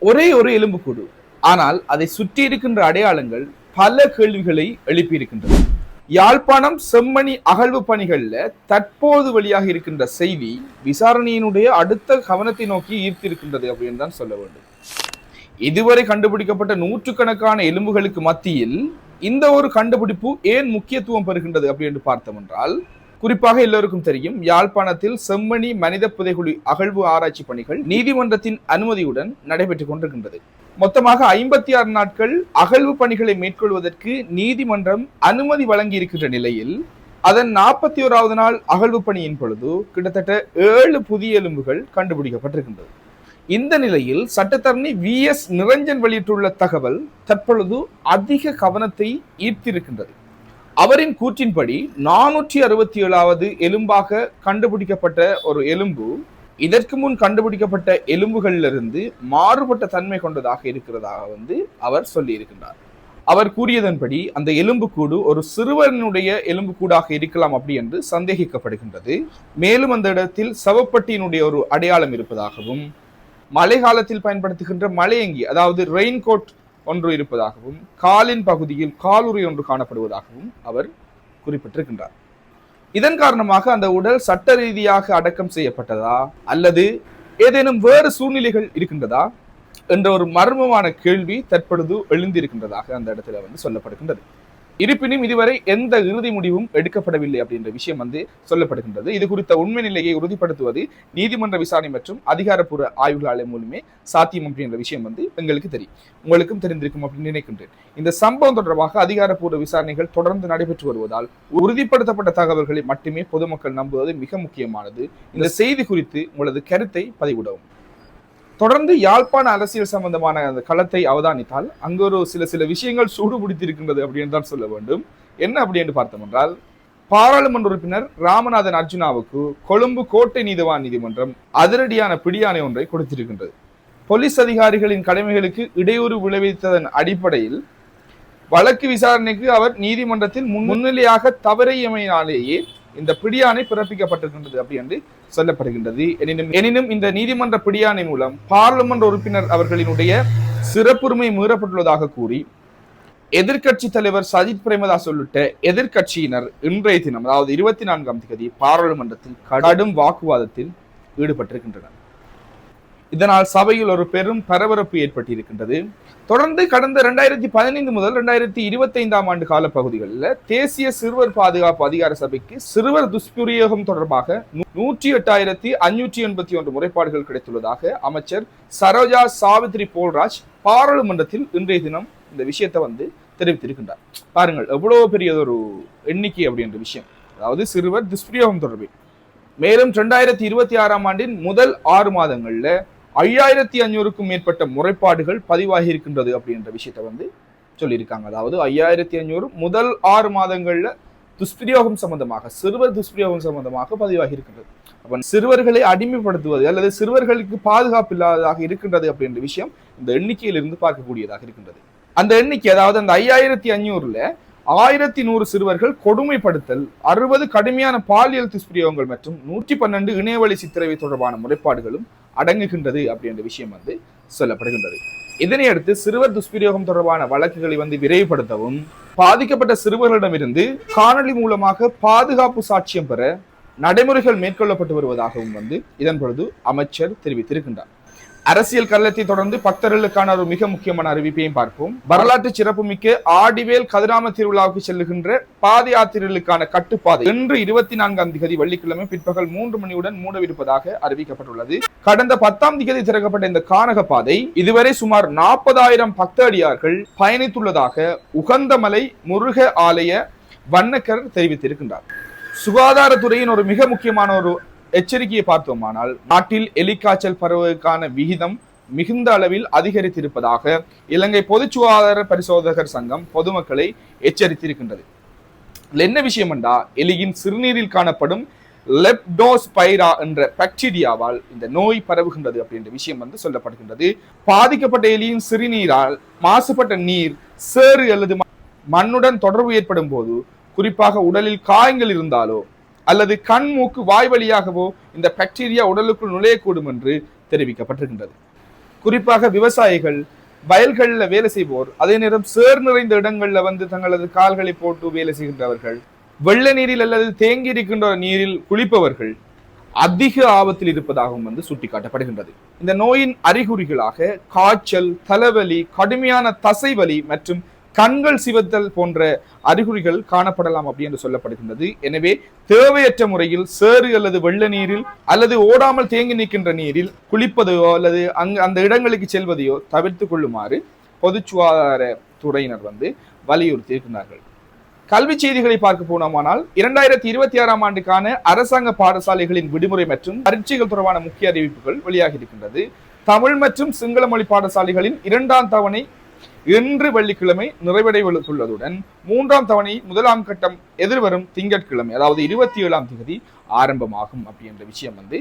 ஒரே ஒரு எலும்புக்கூடு. ஆனால் அதை சுற்றி இருக்கின்ற அடையாளங்கள் பல கேள்விகளை எழுப்பியிருக்கின்றன. யாழ்ப்பாணம் செம்மணி அகழ்வு பணிகள்ல தற்போது வெளியாக இருக்கின்ற செய்தி விசாரணையினுடைய அடுத்த கவனத்தை நோக்கி ஈர்த்திருக்கின்றது அப்படின்னு தான் சொல்ல வேண்டும். இதுவரை கண்டுபிடிக்கப்பட்ட நூற்றுக்கணக்கான எலும்புகளுக்கு மத்தியில் இந்த ஒரு கண்டுபிடிப்பு ஏன் முக்கியத்துவம் பெறுகின்றது அப்படின்னு பார்த்தோம் என்றால், குறிப்பாக எல்லோருக்கும் தெரியும், யாழ்ப்பாணத்தில் செம்மணி மனித புதைகுழி அகழ்வு ஆராய்ச்சி பணிகள் நீதிமன்றத்தின் அனுமதியுடன் நடைபெற்றுக் கொண்டிருக்கின்றது. மொத்தமாக 56 நாட்கள் அகழ்வு பணிகளை மேற்கொள்வதற்கு நீதிமன்றம் அனுமதி வழங்கி இருக்கின்ற நிலையில் அதன் 41வது நாள் அகழ்வு பணியின் பொழுது கிட்டத்தட்ட 7 புதிய எலும்புகள் கண்டுபிடிக்கப்பட்டிருக்கின்றது. இந்த நிலையில் சட்டத்தரணி VS நிரஞ்சன் வெளியிட்டுள்ள தகவல் தற்பொழுது அதிக கவனத்தை ஈர்த்திருக்கின்றது. அவரின் கூற்றின்படி 467வது எலும்பாக கண்டுபிடிக்கப்பட்ட ஒரு எலும்பு இதற்கு முன் கண்டுபிடிக்கப்பட்ட எலும்புகளிலிருந்து மாறுபட்ட தன்மை கொண்டதாக இருக்கிறதாக அவர் சொல்லி இருக்கின்றார். அவர் கூறியதன்படி அந்த எலும்புக்கூடு ஒரு சிறுவனுடைய எலும்புக்கூடாக இருக்கலாம் அப்படி என்று சந்தேகிக்கப்படுகின்றது. மேலும் அந்த இடத்தில் சவப்பட்டியினுடைய ஒரு அடையாளம் இருப்பதாகவும், மழை காலத்தில் பயன்படுத்துகின்ற மழையங்கி அதாவது ரெயின்கோட் ஒன்று இருப்பதாகவும், காலின் பகுதியில் காலுறை ஒன்று காணப்படுவதாகவும் அவர் குறிப்பிட்டிருக்கின்றார். இதன் காரணமாக அந்த உடல் சட்ட ரீதியாக அடக்கம் செய்யப்பட்டதா அல்லது ஏதேனும் வேறு சூழ்நிலைகள் இருக்கின்றதா என்ற ஒரு மர்மமான கேள்வி தற்பொழுது எழுந்திருக்கின்றதாக அந்த இடத்துல சொல்லப்படுகின்றது. இருப்பினும் இதுவரை எந்த இறுதி முடிவும் எடுக்கப்படவில்லை அப்படின்ற விஷயம் சொல்லப்படுகின்றது. இது குறித்த உண்மை நிலையை உறுதிப்படுத்துவது நீதிமன்ற விசாரணை மற்றும் அதிகாரப்பூர்வ ஆய்வுகளாலே மூலமே சாத்தியம் அப்படின்ற விஷயம் எங்களுக்கு தெரியும், உங்களுக்கும் தெரிந்திருக்கும் அப்படின்னு நினைக்கின்றேன். இந்த சம்பவம் தொடர்பாக அதிகாரப்பூர்வ விசாரணைகள் தொடர்ந்து நடைபெற்று வருவதால் உறுதிப்படுத்தப்பட்ட தகவல்களை மட்டுமே பொதுமக்கள் நம்புவது மிக முக்கியமானது. இந்த செய்தி குறித்து உங்களது கருத்தை பதிவிடவும். தொடர்ந்து யாழ்ப்பாண அரசியல் சம்பந்தமான அந்த களத்தை அவதானித்தால் அங்கு ஒரு சில விஷயங்கள் சூடு பிடித்திருக்கின்றது அப்படின்னு தான் சொல்ல வேண்டும். என்ன அப்படின்னு பார்த்தோம் என்றால், பாராளுமன்ற உறுப்பினர் ராமநாதன் அர்ஜுனாவுக்கு கொழும்பு கோட்டை நீதிவான் நீதிமன்றம் அதிரடியான பிடியாணை ஒன்றை கொடுத்திருக்கின்றது. போலீஸ் அதிகாரிகளின் கடமைகளுக்கு இடையூறு விளைவித்ததன் அடிப்படையில் வழக்கு விசாரணைக்கு அவர் நீதிமன்றத்தில் முன்னிலையாக தவறியமையினாலேயே இந்த பிடியாணை பிறப்பிக்கப்பட்டிருக்கின்றது அப்படி என்று சொல்லப்படுகின்றது. எனினும் இந்த நீதிமன்ற பிடியாணை மூலம் பாராளுமன்ற உறுப்பினர் அவர்களினுடைய சிறப்புரிமை மீறப்பட்டுள்ளதாக கூறி எதிர்கட்சி தலைவர் சஜித் பிரேமதாஸ் உள்ளிட்ட எதிர்கட்சியினர் இன்றைய தினம் அதாவது 24ஆம் தேதி பாராளுமன்றத்தில் கடும் வாக்குவாதத்தில் ஈடுபட்டிருக்கின்றனர். இதனால் சபையில் ஒரு பெரும் பரபரப்பு ஏற்பட்டிருக்கின்றது. தொடர்ந்து கடந்த 2015 முதல் 2025ஆம் ஆண்டு கால பகுதிகளில் தேசிய சிறுவர் பாதுகாப்பு அதிகார சபைக்கு சிறுவர் துஷ்பிரயோகம் தொடர்பாக 108,581 முறைப்பாடுகள் கிடைத்துள்ளதாக அமைச்சர் சரோஜா சாவித்ரி போல்ராஜ் பாராளுமன்றத்தில் இன்றைய தினம் இந்த விஷயத்தை தெரிவித்திருக்கின்றார். பாருங்கள் எவ்வளவு பெரிய ஒரு எண்ணிக்கை அப்படின்ற விஷயம், அதாவது சிறுவர் துஷ்பிரயோகம் தொடர்பில். மேலும் 2026ஆம் ஆண்டின் முதல் 6 மாதங்கள்ல 5500க்கும் மேற்பட்ட முறைப்பாடுகள் பதிவாகி இருக்கின்றது அப்படின்ற விஷயத்தை சொல்லியிருக்காங்க. அதாவது 5500 முதல் 6 மாதங்கள்ல துஷ்பிரயோகம் சம்பந்தமாக, சிறுவர் துஷ்பிரயோகம் சம்பந்தமாக பதிவாகி இருக்கின்றது. அப்ப சிறுவர்களை அடிமைப்படுத்துவது அல்லது சிறுவர்களுக்கு பாதுகாப்பு இல்லாததாக இருக்கின்றது அப்படின்ற விஷயம் இந்த எண்ணிக்கையிலிருந்து பார்க்கக்கூடியதாக இருக்கின்றது. அந்த எண்ணிக்கை, அதாவது அந்த 5500ல 1100 சிறுவர்கள் கொடுமைப்படுத்தல், 60 கடுமையான பாலியல் துஷ்பிரயோகங்கள் மற்றும் 112 இணையவழி சித்திரவை தொடர்பான முறைப்பாடுகளும் அடங்குகின்றது அப்படின்ற விஷயம் சொல்லப்படுகின்றது. இதனையடுத்து சிறுவர் துஷ்பிரயோகம் தொடர்பான வழக்குகளை விரைவுபடுத்தவும், பாதிக்கப்பட்ட சிறுவர்களிடமிருந்து காணொலி மூலமாக பாதுகாப்பு சாட்சியம் பெற நடைமுறைகள் மேற்கொள்ளப்பட்டு வருவதாகவும் இதன் பொழுது அமைச்சர் தெரிவித்திருக்கின்றார். அரசியல் களத்தை தொடர்ந்து பக்தர்களுக்கான ஒரு மிக முக்கியமான அறிவிப்பையும் பார்ப்போம். வரலாற்று சிறப்புமிக்க ஆடிவேல் கதிராம திருவிழாவுக்கு செல்லுகின்ற பாத யாத்திரைகளுக்கான கட்டுப்பாதை இன்று 24ஆம் தேதி வெள்ளிக்கிழமை பிற்பகல் 3 மணியுடன் மூடவிருப்பதாக அறிவிக்கப்பட்டுள்ளது. கடந்த 10ஆம் தேதி திறக்கப்பட்ட இந்த கானக பாதை இதுவரை சுமார் 40,000 பக்த அடியார்கள் பயணித்துள்ளதாக உகந்தமலை முருக ஆலய வண்ணக்கர் தெரிவித்திருக்கின்றார். சுகாதாரத்துறையின் ஒரு மிக முக்கியமான ஒரு எச்சரிக்கையை பார்த்தோமானால், நாட்டில் எலிக்காய்ச்சல் பரவுவதற்கான விகிதம் மிகுந்த அளவில் அதிகரித்திருப்பதாக இலங்கை பொது சுகாதார பரிசோதகர் சங்கம் பொதுமக்களை எச்சரித்திருக்கின்றது. என்ன விஷயம் என்றா, எலியின் சிறுநீரில் காணப்படும் லெப்டோஸ்பைரா என்ற பாக்டீரியாவால் இந்த நோய் பரவுகின்றது அப்படின்ற விஷயம் சொல்லப்படுகின்றது. பாதிக்கப்பட்ட எலியின் சிறுநீரால் மாசுபட்ட நீர், சேறு அல்லது மண்ணுடன் தொடர்பு ஏற்படும் போது, குறிப்பாக உடலில் காயங்கள் இருந்தாலோ அல்லது கண், மூக்கு, வாய் வழியாகவோ இந்த பாக்டீரியா உடலுக்குள் நுழையக்கூடும் என்று தெரிவிக்கப்பட்டிருக்கின்றது. குறிப்பாக விவசாயிகள், வயல்களில் வேலை செய்வோர், அதே நேரம் சேர் நிறைந்த இடங்கள்ல வந்து தங்களது கால்களை போட்டு வேலை செய்கின்றவர்கள், வெள்ள நீரில் அல்லது தேங்கி இருக்கின்ற நீரில் குளிப்பவர்கள் அதிக ஆபத்தில் இருப்பதாகவும் வந்து சுட்டிக்காட்டப்படுகின்றது. இந்த நோயின் அறிகுறிகளாக காய்ச்சல், தலைவலி, கடுமையான தசைவலி மற்றும் கண்கள் சிவத்தல் போன்ற அறிகுறிகள் காணப்படலாம் அப்படி என்று சொல்லப்படுகின்றது. எனவே தேவையற்ற முறையில் சேறு அல்லது வெள்ள நீரில் அல்லது ஓடாமல் தேங்கி நிற்கின்ற நீரில் குளிப்பதையோ அல்லது அந்த இடங்களுக்கு செல்வதையோ தவிர்த்து கொள்ளுமாறு பொது சுகாதார துறையினர் வந்து வலியுறுத்தி இருக்கிறார்கள். கல்வி செய்திகளை பார்க்க போனோமானால் 2026 ஆண்டுக்கான அரசாங்க பாடசாலைகளின் விடுமுறை மற்றும் பரீட்சைகள் தொடர்பான முக்கிய அறிவிப்புகள் வெளியாகி இருக்கின்றது. தமிழ் மற்றும் சிங்கள மொழி பாடசாலைகளின் 2ஆம் தவணை இன்று வெள்ளிக்கிழமை நிறைவடைவுள்ளதுடன் 3ஆம் தவணை 1ஆம் கட்டம் எதிர்வரும் திங்கட்கிழமை அதாவது 27ஆம் தேதி ஆரம்பமாகும் அப்படின்ற விஷயம் வந்து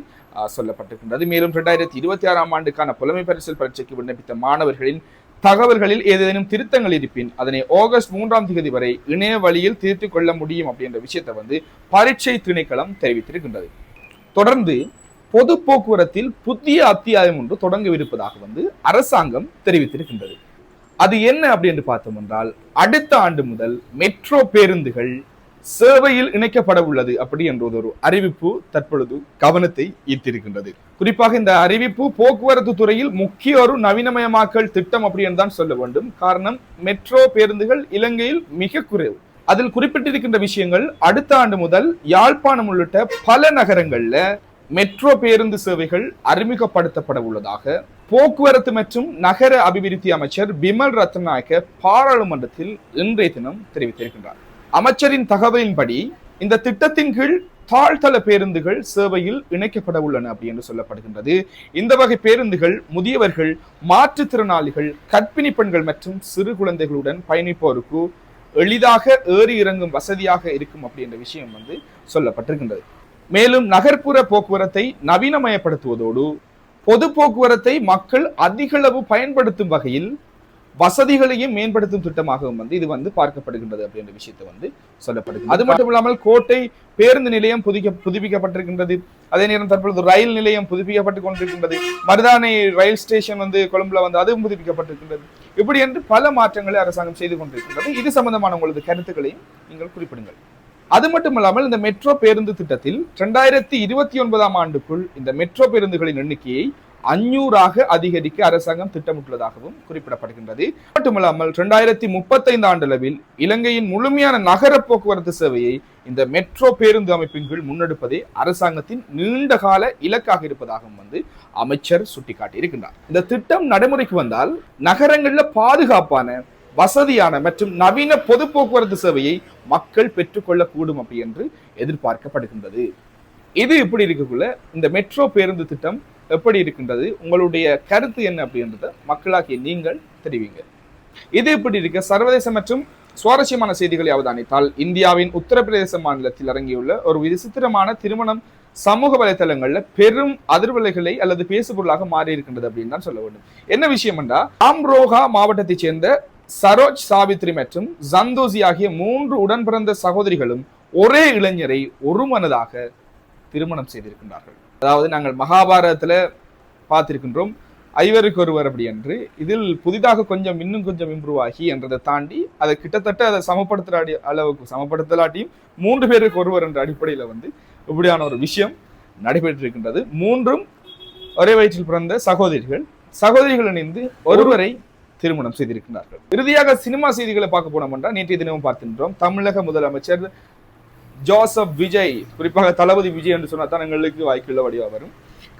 சொல்லப்பட்டிருக்கின்றது. மேலும் 2026 ஆண்டுக்கான புலமை பரிசில் பரீட்சைக்கு விண்ணப்பித்த மாணவர்களின் தகவல்களில் ஏதேனும் திருத்தங்கள் இருப்பின் அதனை ஆகஸ்ட் 3ஆம் தேதி வரை இணைய வழியில் திருத்திக் கொள்ள முடியும் அப்படின்ற விஷயத்தை வந்து பரீட்சை திணைக்களம் தெரிவித்திருக்கின்றது. தொடர்ந்து பொது போக்குவரத்தில் புதிய அத்தியாயம் ஒன்று தொடங்கவிருப்பதாக வந்து அரசாங்கம் தெரிவித்திருக்கின்றது. அது என்ன அப்படி என்று பார்த்தோம் என்றால், அடுத்த ஆண்டு முதல் மெட்ரோ பேருந்துகள் சேவையில் இணைக்கப்பட உள்ளது அப்படி என்ற ஒரு அறிவிப்பு தற்பொழுது கவனத்தை ஈர்த்திருக்கின்றது. குறிப்பாக இந்த அறிவிப்பு போக்குவரத்து துறையில் முக்கிய ஒரு நவீனமயமாக்கல் திட்டம் அப்படி என்றுதான் சொல்ல வேண்டும். காரணம், மெட்ரோ பேருந்துகள் இலங்கையில் மிக குறைவு. அதில் குறிப்பிட்டிருக்கின்ற விஷயங்கள், அடுத்த ஆண்டு முதல் யாழ்ப்பாணம் உள்ளிட்ட பல நகரங்கள்ல மெட்ரோ பேருந்து சேவைகள் அறிமுகப்படுத்தப்பட உள்ளதாக போக்குவரத்து மற்றும் நகர அபிவிருத்தி அமைச்சர் பிமல் ரத்நாயக்க பாராளுமன்றத்தில் இன்றைய தினம் தெரிவித்திருக்கின்றார். அமைச்சரின் தகவலின்படி இந்த திட்டத்தின் கீழ் தாழ்தள பேருந்துகள் சேவையில் இணைக்கப்பட உள்ளன அப்படி என்று சொல்லப்படுகின்றது. இந்த வகை பேருந்துகள் முதியவர்கள், மாற்றுத்திறனாளிகள், கர்ப்பிணி பெண்கள் மற்றும் சிறு குழந்தைகளுடன் பயணிப்போருக்கு எளிதாக ஏறி இறங்கும் வசதியாக இருக்கும் அப்படி என்ற விஷயம் வந்து சொல்லப்பட்டிருக்கின்றது. மேலும் நகர்ப்புற போக்குவரத்தை நவீனமயப்படுத்துவதோடு பொது போக்குவரத்தை மக்கள் அதிகளவு பயன்படுத்தும் வகையில் வசதிகளையும் மேம்படுத்தும் திட்டமாகவும் வந்து இது வந்து பார்க்கப்படுகின்றது அப்படின்ற விஷயத்தை வந்து சொல்லப்படுகிறது. அது மட்டும் இல்லாமல் கோட்டை பேருந்து நிலையம் புதுப்பிக்கப்பட்டிருக்கின்றது. அதே நேரம் தற்பொழுது ரயில் நிலையம் புதுப்பிக்கப்பட்டுக் கொண்டிருக்கின்றது. மருதானை ரயில் ஸ்டேஷன் வந்து கொழும்புல வந்து அதுவும் புதுப்பிக்கப்பட்டிருக்கின்றது. இப்படி என்று பல மாற்றங்களை அரசாங்கம் செய்து கொண்டிருக்கின்றது. இது சம்பந்தமான உங்களது கருத்துக்களையும் நீங்கள் குறிப்பிடுங்கள். அது மட்டுமல்லாமல் இந்த மெட்ரோ பேருந்து திட்டத்தில் 2029ஆம் ஆண்டுக்குள் இந்த மெட்ரோ பேருந்துகளின் எண்ணிக்கையை 500ஆக அதிகரிக்க அரசாங்கம் திட்டமிட்டுள்ளதாகவும் குறிப்பிடப்படுகின்றது. மட்டுமல்லாமல் 2035 ஆண்டளவில் இலங்கையின் முழுமையான நகர போக்குவரத்து சேவையை இந்த மெட்ரோ பேருந்து அமைப்பின் கீழ் முன்னெடுப்பதே அரசாங்கத்தின் நீண்ட கால இலக்காக இருப்பதாகவும் வந்து அமைச்சர் சுட்டிக்காட்டியிருக்கின்றார். இந்த திட்டம் நடைமுறைக்கு வந்தால் நகரங்கள்ல பாதுகாப்பான, வசதியான மற்றும் நவீன பொது போக்குவரத்து சேவையை மக்கள் பெற்றுக்கொள்ளக்கூடும் அப்படி என்று எதிர்பார்க்கப்படுகின்றது. இது இப்படி இருக்கக்குள்ள இந்த மெட்ரோ பேருந்து திட்டம் எப்படி இருக்கின்றது, உங்களுடைய கருத்து என்ன அப்படின்றத மக்களாகிய நீங்கள் தெரிவிங்க. இது இப்படி இருக்க சர்வதேச மற்றும் சுவாரஸ்யமான செய்திகளை அவதானித்தால், இந்தியாவின் உத்தரப்பிரதேச மாநிலத்தில் இறங்கியுள்ள ஒரு விசித்திரமான திருமணம் சமூக வலைதளங்கள்ல பெரும் அதிர்வலைகளை அல்லது பேசுபொருளாக மாறி இருக்கின்றது அப்படின்னு தான் சொல்ல வேண்டும். என்ன விஷயம் என்றா, ஆம்ரோஹா மாவட்டத்தைச் சேர்ந்த சரோஜ், சாவித்ரி மற்றும் ஜந்தோசி ஆகிய 3 உடன் பிறந்த சகோதரிகளும் ஒரே இளைஞரை ஒருமனதாக திருமணம் செய்திருக்கின்றார்கள். அதாவது நாங்கள் மகாபாரதத்துல பார்த்திருக்கின்றோம் ஐவருக்கு ஒருவர் அப்படி என்று. இதில் புதிதாக இன்னும் கொஞ்சம் இம்ப்ரூவ் ஆகி என்றதை தாண்டி அதை கிட்டத்தட்ட அதை சமப்படுத்துற அளவுக்கு சமப்படுத்தலாட்டியும் 3 பேருக்கு ஒருவர் என்ற அடிப்படையில வந்து இப்படியான ஒரு விஷயம் நடைபெற்றிருக்கின்றது. 3ம் ஒரே வயிற்றில் பிறந்த சகோதரிகள் இணைந்து ஒருவரை திருமணம் செய்திருக்கிறார்கள். இறுதியாக சினிமா செய்திகளை பார்க்க போனோம் என்றால், நேற்றைய தினமும் பார்த்திருக்கிறோம் தமிழக முதலமைச்சர் ஜோசப் விஜய், குறிப்பாக தளபதி விஜய் என்று சொன்னா தான் எங்களுக்கு வாய்க்குள்ள வடிவா வரும்.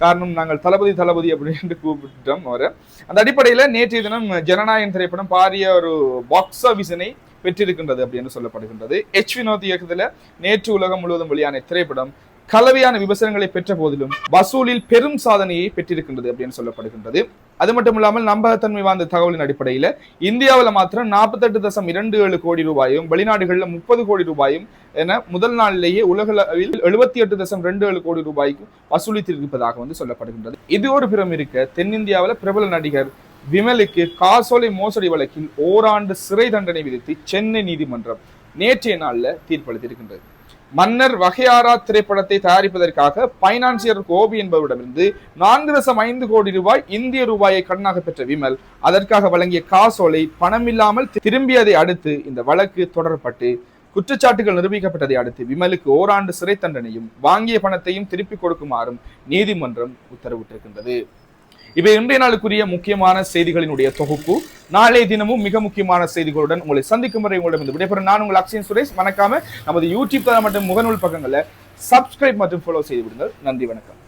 காரணம், நாங்கள் தளபதி அப்படின்னு கூப்பிட்டோம் அவரை. அந்த அடிப்படையில நேற்றைய தினம் ஜனநாயகன் திரைப்படம் பாரிய ஒரு பாக்ஸ் ஆபீஸினை பெற்றிருக்கின்றது அப்படின்னு சொல்லப்படுகின்றது. வினோத் இயக்கத்துல நேற்று உலகம் முழுவதும் வெளியான திரைப்படம் கலவையான விமர்சனங்களை பெற்ற போதிலும் வசூலில் பெரும் சாதனையை பெற்றிருக்கின்றது அப்படின்னு சொல்லப்படுகின்றது. அது மட்டும் இல்லாமல் நம்பகத்தன்மை வாய்ந்த தகவலின் அடிப்படையில் இந்தியாவில் மாத்திரம் 48.27 கோடி ரூபாயும், வெளிநாடுகளில் 30 கோடி ரூபாயும் என முதல் நாளிலேயே உலகளவில் 78.27 கோடி ரூபாய்க்கு வசூலித்திருப்பதாக வந்து சொல்லப்படுகின்றது. இது ஒரு புறம் இருக்க, தென்னிந்தியாவில் பிரபல நடிகர் விமலுக்கு காசோலை மோசடி வழக்கில் ஓராண்டு சிறை தண்டனை விதித்து சென்னை நீதிமன்றம் நேற்றைய நாளில் தீர்ப்பளித்திருக்கின்றது. மன்னர் வகையாரா திரைப்படத்தை தயாரிப்பதற்காக பைனான்சியர் கோபி என்பவரிடமிருந்து 4.5 கோடி ரூபாய் இந்திய ரூபாயை கடனாக பெற்ற விமல் அதற்காக வழங்கிய காசோலை பணமில்லாமல் திரும்பியதை அடுத்து இந்த வழக்கு தொடரப்பட்டு குற்றச்சாட்டுகள் நிரூபிக்கப்பட்டதை அடுத்து விமலுக்கு ஓராண்டு சிறை தண்டனையும் வாங்கிய பணத்தையும் திருப்பிக் கொடுக்குமாறும் நீதிமன்றம் உத்தரவிட்டிருக்கின்றது. இவை இன்றைய நாளுக்குரிய முக்கியமான செய்திகளினுடைய தொகுப்பு. நாளைய தினமும் மிக முக்கியமான செய்திகளுடன் உங்களை சந்திக்கும் வரை உங்களிடம் விடைபெறும் நான் உங்கள் அக்ஷயன் சுரேஷ். மறக்காம நமது யூடியூப் தளம் மற்றும் முகநூல் பக்கங்களை சப்ஸ்கிரைப் மற்றும் ஃபாலோ செய்து விடுங்கள். நன்றி, வணக்கம்.